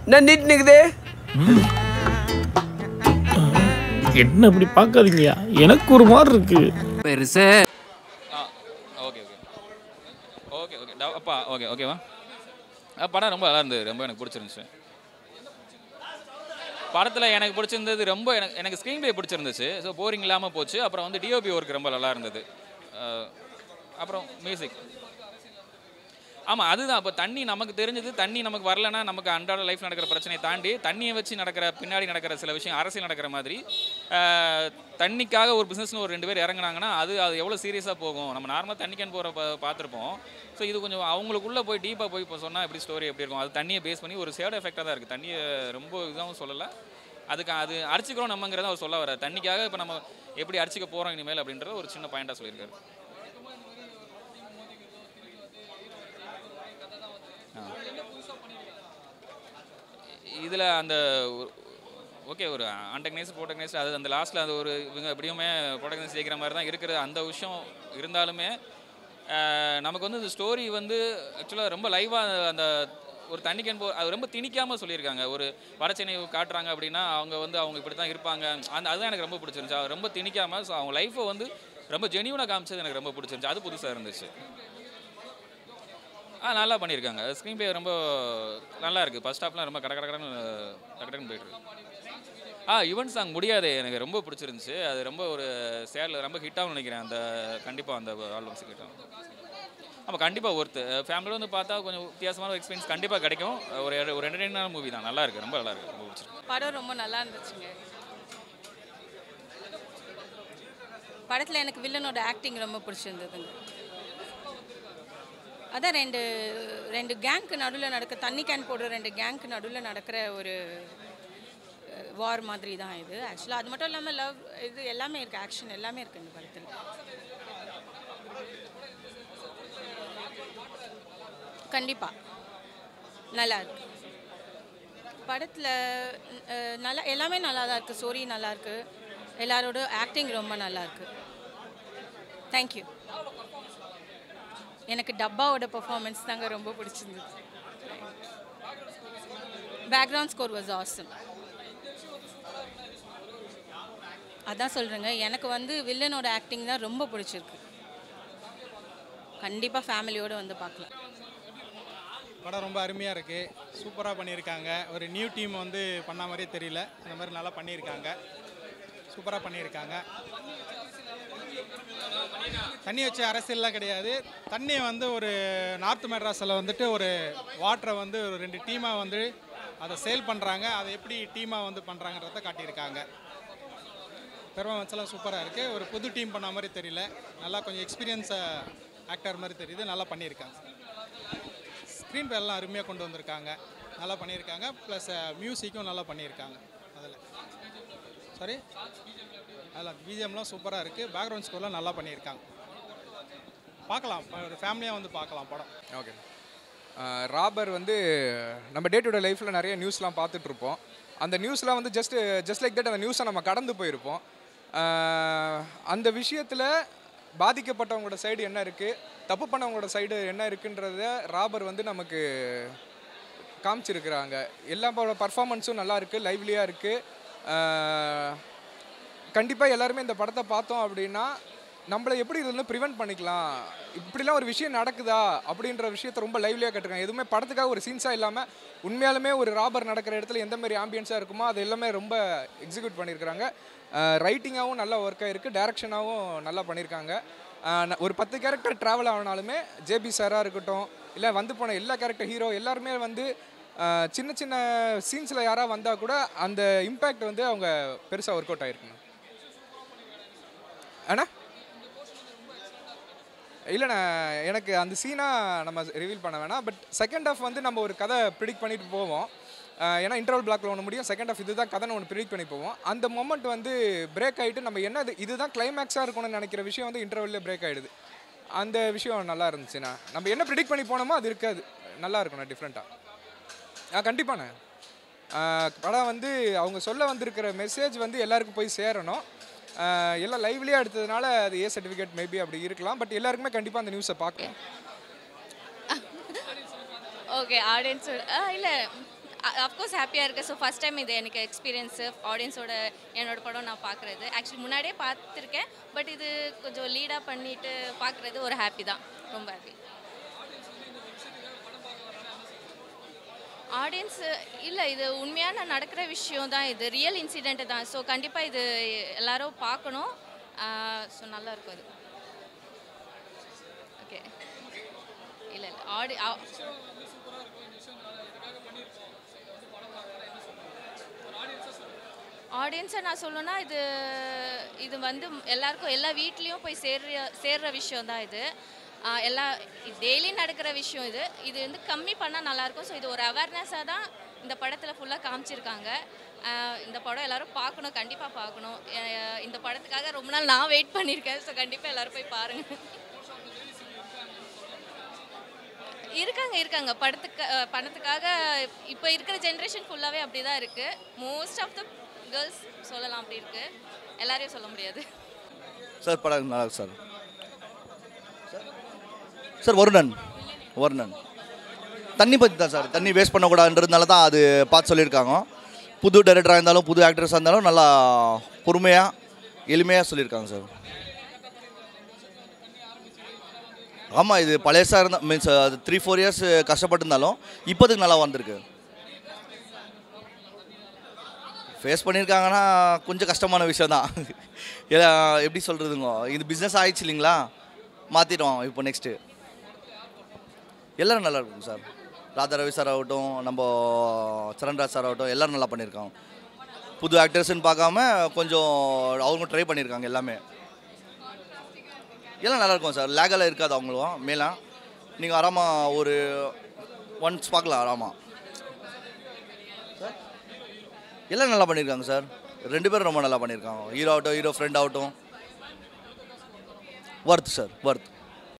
என்ன நீட் நிக்குது? என்ன இப்படி பார்க்காதீங்கயா, எனக்கு ஒரு மாதிரி இருக்கு. பெருசே. ஓகே ஓகே ஓகே ஓகே அப்பா ஓகே ஓகேவா. படம் ரொம்ப நல்லா இருந்தது, ரொம்ப எனக்கு பிடிச்சிருந்துச்சு. படத்தில் எனக்கு பிடிச்சிருந்தது ரொம்ப எனக்கு ஸ்க்ரீன் ப்ளே பிடிச்சிருந்துச்சு. ஸோ போரிங் இல்லாமல் போச்சு. அப்புறம் வந்து டிஓபி ஒர்க் ரொம்ப நல்லா இருந்தது. அப்புறம் மியூசிக். ஆமாம், அதுதான். இப்போ தண்ணி நமக்கு தெரிஞ்சது, தண்ணி நமக்கு வரலன்னா நமக்கு அன்றாட லைஃப் நடக்கிற பிரச்சனையை தாண்டி தண்ணியை வச்சு பின்னாடி நடக்கிற சில விஷயம் அரசியல் நடக்கிற மாதிரி தண்ணிக்காக ஒரு பிஸ்னஸ்னு ஒரு 2 பேர் இறங்குனாங்கன்னா அது எவ்வளோ சீரியஸாக போகும். நம்ம நார்மலாக தண்ணி கேன் போகிற பார்த்துருப்போம். ஸோ இது கொஞ்சம் அவங்களுக்குள்ளே போய் டீப்பாக போய் இப்போ சொன்னால் எப்படி ஸ்டோரி எப்படி இருக்கும். அது தண்ணியை பேஸ் பண்ணி ஒரு சேட் எஃபெக்டாக தான் இருக்குது. தண்ணியை ரொம்ப இதாகவும் சொல்லலை. அது அடிச்சுக்கிறோம் நம்மங்கிறத அவர் சொல்ல வர. தண்ணிக்காக இப்போ நம்ம எப்படி அடிச்சுக்க போகிறோம் இனிமேல் அப்படின்றத ஒரு சின்ன பாயிண்டாக சொல்லியிருக்காரு. இதில் அந்த ஓகே ஒரு ஆண்டகனைஸ்ட் ப்ரோட்டகனைஸ்ட் அது அந்த லாஸ்ட்டில் அது ஒரு இவங்க எப்படியுமே ப்ரோட்டகனைஸ்ட் ஜெயிக்கிற மாதிரி தான் இருக்கிறது. அந்த விஷயம் இருந்தாலுமே நமக்கு வந்து இந்த ஸ்டோரி வந்து ஆக்சுவலாக ரொம்ப லைவாக அந்த ஒரு தண்ணி கேன் அது ரொம்ப திணிக்காமல் சொல்லியிருக்காங்க. ஒரு வடச்சென்னை காட்டுறாங்க அப்படின்னா அவங்க இப்படி தான் இருப்பாங்க. அதுதான் எனக்கு ரொம்ப பிடிச்சிருந்துச்சு. அது ரொம்ப திணிக்காமல் ஸோ அவங்க லைஃப்பை வந்து ரொம்ப ஜெனியூனாக காமிச்சது எனக்கு ரொம்ப பிடிச்சிருந்துச்சு. அது புதுசாக இருந்துச்சு. நல்லா பண்ணியிருக்காங்க. ஸ்க்ரீன் ப்ளே ரொம்ப நல்லா இருக்குது. ஃபர்ஸ்ட் ஹாஃப்லாம் ரொம்ப கடன்னு போயிட்டுருக்கு. யுவன் சாங் முடியாது எனக்கு ரொம்ப பிடிச்சிருந்துச்சு. அது ரொம்ப ஒரு சேடில் ரொம்ப ஹிட்டாகவும் நினைக்கிறேன். அந்த கண்டிப்பாக அந்த ஆல்பம்ஸ் ஹிட்டாகும். ஆமாம், கண்டிப்பாக ஒருத்து ஃபேமிலியில் வந்து பார்த்தா கொஞ்சம் வித்தியாசமான ஒரு எக்ஸ்பீரியன்ஸ் கண்டிப்பாக கிடைக்கும். ஒரு என்டர்டெயினான மூவி தான். நல்லா இருக்குது, ரொம்ப நல்லா இருக்குது, ரொம்ப பிடிச்சிருக்கு. படம் ரொம்ப நல்லா இருந்துச்சுங்க. படத்தில் எனக்கு வில்லனோட ஆக்டிங் ரொம்ப பிடிச்சிருந்ததுங்க. அதான் ரெண்டு கேங்க்கு நடுவில் தண்ணி கேன் போடுற 2 கேங்க்கு நடுவில் நடக்கிற ஒரு வார் மாதிரி தான் இது. ஆக்சுவலாக அது மட்டும் இல்லாமல் லவ் இது எல்லாமே இருக்குது, ஆக்ஷன் எல்லாமே இருக்குது இந்த படத்தில். கண்டிப்பாக நல்லா இருக்கு. படத்தில் நல்லா எல்லாமே நல்லா தான் இருக்குது. ஸ்டோரி நல்லா இருக்குது. எல்லாரோட ஆக்டிங் ரொம்ப நல்லா இருக்குது. தேங்க்யூ. எனக்கு டப்பாவோட பெர்ஃபார்மன்ஸ் தாங்க ரொம்ப பிடிச்சிருந்தது. Background score was awesome. அதான் சொல்கிறேங்க, எனக்கு வந்து வில்லனோட ஆக்டிங் தான் ரொம்ப பிடிச்சிருக்கு. கண்டிப்பாக ஃபேமிலியோடு வந்து பார்க்கலாம். படம் ரொம்ப அருமையாக இருக்குது, சூப்பராக பண்ணியிருக்காங்க. ஒரு நியூ டீம் வந்து பண்ண மாதிரியே தெரியல, அந்த மாதிரி நல்லா பண்ணியிருக்காங்க, சூப்பராக பண்ணியிருக்காங்க. தண்ணி வச்சு அரசியல்லாம் கிடையாது. தண்ணியை வந்து ஒரு நார்த் மெட்ராஸில் வந்துட்டு ஒரு வாட்டரை வந்து ஒரு 2 டீமாக வந்து அதை சேல் பண்ணுறாங்க. அதை எப்படி டீமாக வந்து பண்ணுறாங்கிறத காட்டியிருக்காங்க. பெர்ஃபார்மன்ஸ்லாம் சூப்பராக இருக்குது. ஒரு புது டீம் பண்ண மாதிரி தெரியல, நல்லா கொஞ்சம் எக்ஸ்பீரியன்ஸ் ஆக்டர் மாதிரி தெரியுது, நல்லா பண்ணியிருக்காங்க. ஸ்க்ரீன் ப்ளே எல்லாம் அருமையாக கொண்டு வந்திருக்காங்க, நல்லா பண்ணியிருக்காங்க. ப்ளஸ் மியூசிக்கும் நல்லா பண்ணியிருக்காங்க. அதில் பிஜிஎம்லாம் சூப்பராக இருக்குது. பேக்ரவுண்ட் ஸ்கோர்லாம் நல்லா பண்ணியிருக்காங்க. பார்க்கலாம், ஒரு ஃபேமிலியாக வந்து பார்க்கலாம் படம். ஓகே. ராபர் வந்து நம்ம டே டு டே லைஃப்பில் நிறைய நியூஸ்லாம் பார்த்துட்ருப்போம். அந்த நியூஸ்லாம் வந்து ஜஸ்ட் லைக் தட் அந்த நியூஸை நம்ம கடந்து போயிருப்போம். அந்த விஷயத்தில் பாதிக்கப்பட்டவங்களோட சைடு என்ன இருக்குது, தப்பு பண்ணவங்களோட சைடு என்ன இருக்குன்றத ராபர் வந்து நமக்கு காமிச்சிருக்கிறாங்க. எல்லா பர்ஃபார்மன்ஸும் நல்லா இருக்குது, லைவ்லியாக இருக்குது. கண்டிப்பாக எல்லாருமே இந்த படத்தை பார்த்தோம் அப்படின்னா நம்மளை எப்படி இதுலேருந்து ப்ரிவெண்ட் பண்ணிக்கலாம், இப்படிலாம் ஒரு விஷயம் நடக்குதா அப்படின்ற விஷயத்தை ரொம்ப லைவ்லியாக கட்டுருக்காங்க. எதுவுமே படத்துக்காக ஒரு சீன்ஸாக இல்லாமல் உண்மையாலுமே ஒரு ராபர் நடக்கிற இடத்துல எந்த மாதிரி ஆம்பியன்ஸாக இருக்குமோ அது எல்லாமே ரொம்ப எக்ஸிக்யூட் பண்ணியிருக்கிறாங்க. ரைட்டிங்காகவும் நல்லா ஒர்க் ஆகிருக்கு, டைரக்ஷனாகவும் நல்லா பண்ணியிருக்காங்க. ஒரு 10 கேரக்டர் ட்ராவல் ஆனாலுமே ஜேபி சாராக இருக்கட்டும், இல்லை வந்து போன எல்லா கேரக்டர் ஹீரோ எல்லாருமே வந்து சின்ன சின்ன சீன்ஸில் யாராக வந்தால் கூட அந்த இம்பேக்ட் வந்து அவங்க பெருசாக ஒர்க் அவுட் ஆகிருக்குங்க. அண்ணா இல்லைண்ணா, எனக்கு அந்த சீனாக நம்ம ரிவீல் பண்ண வேணாம். பட் செகண்ட் ஹாஃப் வந்து நம்ம ஒரு கதை ப்ரிடிக்ட் பண்ணிட்டு போவோம். ஏன்னா இன்டர்வல் பிளாக்ல ஒன்று முடியும், செகண்ட் ஹாஃப் இதுதான் கதைன்னு ஒன்று ப்ரிடிக்ட் பண்ணி போவோம். அந்த மொமெண்ட் வந்து பிரேக் ஆகிட்டு நம்ம என்ன இதுதான் கிளைமேக்ஸாக இருக்கணும்னு நினைக்கிற விஷயம் வந்து இன்டர்வல்லே பிரேக் ஆகிடுது. அந்த விஷயம் நல்லா இருந்துச்சுண்ணா. நம்ம என்ன ப்ரிடிக்ட் பண்ணி போனோமோ அது இருக்காது, நல்லா இருக்குண்ணா டிஃப்ரெண்ட்டாக. கண்டிப்பாண்ணே. படம் வந்து அவங்க சொல்ல வந்திருக்கிற மெசேஜ் வந்து எல்லாருக்கும் போய் சேரணும். எல்லாம் லைவ்லியாக எடுத்ததுனால அது ஏ சர்டிஃபிகேட் மேபி அப்படி இருக்கலாம். பட் எல்லாருக்குமே கண்டிப்பாக அந்த நியூஸை பார்க்கலாம். ஓகே, ஆடியன்ஸ் இல்லை அஃப்கோர்ஸ் ஹாப்பியாக இருக்குது. ஸோ ஃபஸ்ட் டைம் இது எனக்கு எக்ஸ்பீரியன்ஸு ஆடியன்ஸோட என்னோட படம் நான் பார்க்குறது. ஆக்சுவலி முன்னாடியே பார்த்துருக்கேன், பட் இது கொஞ்சம் லீடாக பண்ணிவிட்டு பார்க்குறது ஒரு ஹாப்பி தான், ரொம்ப ஹாப்பி. ஆடியன்ஸு இல்லை, இது உண்மையான நடக்கிற விஷயம் தான், இது ரியல் இன்சிடெண்ட்டு தான். ஸோ கண்டிப்பாக இது எல்லோரும் பார்க்கணும். ஸோ நல்லாயிருக்கும் அது. ஓகே, இல்லை ஆடியன்ஸை நான் சொல்லணும்னா இது வந்து எல்லாருக்கும் எல்லா வீட்லேயும் போய் சேர்ற விஷயம் தான் இது. டெய்லி நடக்கிற விஷயம் இது வந்து கம்மி பண்ணால் நல்லாயிருக்கும். ஸோ இது ஒரு அவேர்னஸாக தான் இந்த படத்தில் ஃபுல்லாக காமிச்சிருக்காங்க. இந்த படம் எல்லோரும் பார்க்கணும், கண்டிப்பாக பார்க்கணும். இந்த படத்துக்காக ரொம்ப நாள் நான் வெயிட் பண்ணியிருக்கேன். ஸோ கண்டிப்பாக எல்லோரும் போய் பாருங்கள். இருக்காங்க படத்துக்காக இப்போ இருக்கிற ஜென்ரேஷன் ஃபுல்லாகவே அப்படி தான் இருக்குது. மோஸ்ட் ஆஃப் த கேர்ள்ஸ் சொல்லலாம் அப்படி இருக்குது, எல்லாரையும் சொல்ல முடியாது. சார் படம் நல்லா சார். சார் வருணன் தண்ணி பற்றி தான் சார். தண்ணி வேஸ்ட் பண்ணக்கூடாதுன்றதுனால தான் அது பார்த்து சொல்லியிருக்காங்க. புது டைரக்டராக இருந்தாலும் புது ஆக்டர்ஸாக இருந்தாலும் நல்லா பொறுமையாக எளிமையாக சொல்லியிருக்காங்க சார். ஆமாம், இது பழையசாக இருந்தால் மீன்ஸ் அது 3-4 இயர்ஸ் கஷ்டப்பட்டுருந்தாலும் இப்போதுக்கு நல்லா வந்திருக்கு. ஃபேஸ் பண்ணியிருக்காங்கன்னா கொஞ்சம் கஷ்டமான விஷயம் தான். எப்படி சொல்கிறதுங்க, இது பிஸ்னஸ் ஆகிடுச்சு இல்லைங்களா, மாற்றிட்டோம் இப்போ நெக்ஸ்ட்டு. எல்லோரும் நல்லா இருக்கும் சார். ராதா ரவி சார் ஆகட்டும், நம்ம சரண்ராஜ் சார் ஆகட்டும், எல்லோரும் நல்லா பண்ணியிருக்காங்க. புது ஆக்டர்ஸ்ன்னு பார்க்காம கொஞ்சம் அவங்க ட்ரை பண்ணியிருக்காங்க. எல்லாமே எல்லாம் நல்லாயிருக்கும் சார். லேகெல்லாம் இருக்காது அவங்களும். மேலே நீங்கள் ஆராமாக ஒரு ஒன்ஸ் பார்க்கலாம் ஆராமா. சார் எல்லாம் நல்லா பண்ணியிருக்காங்க சார். 2 பேரும் ரொம்ப நல்லா பண்ணியிருக்காங்க. ஹீரோ ஆகட்டும், ஹீரோ ஃப்ரெண்ட் ஆகட்டும். வர்த் சார், வர்த்.